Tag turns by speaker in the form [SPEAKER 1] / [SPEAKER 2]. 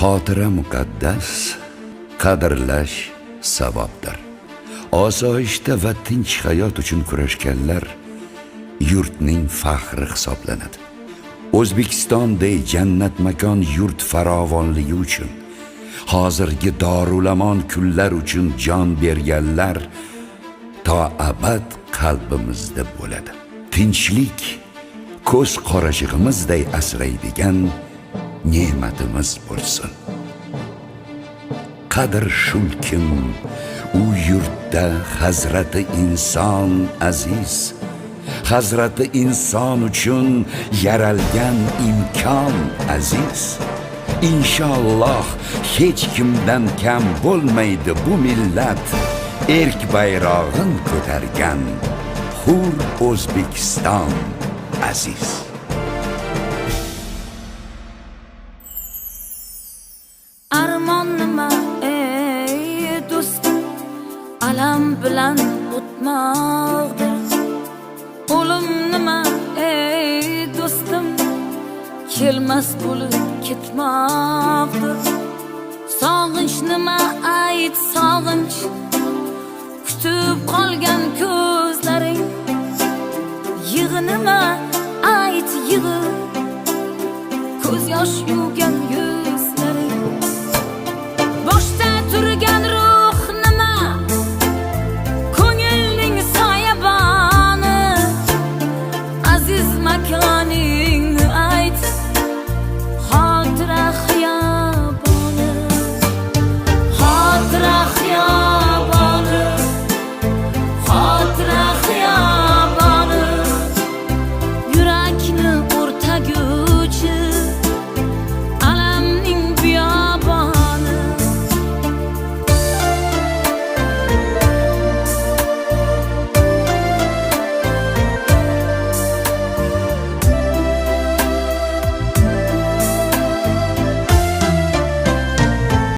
[SPEAKER 1] Xotira muqaddas, qadrlash savobdir. Osoyishta va tinch hayot uchun kurashganlar yurtning faxri hisoblanadi. O'zbekistondek jannat makon yurt farovonligi uchun, hozirgi dorulamon kunlar uchun jon berganlar to abad qalbimizda bo'ladi. Tinchlik ko'z qorachig'imizday asraydigan ne'matimiz bo'lsin. Qadr shulkim u yurtda hazrati inson aziz, hazrati inson uchun yaralgan imkon aziz. Inshaalloh hech kimdan kam bo'lmaydi bu millat, erk bayrog'in ko'targan hur O'zbekiston aziz.
[SPEAKER 2] Armon nima ey do'stim, alam bilan o'tmoqdir. O'lim nima ey do'stim, kelmas bo'lib ketmoqdir. Sog'inch nima ayt sog'inch, kutib qolgan ko'zlaring. Yig'i nima ayt yig'i, ko'z yosh yuvgan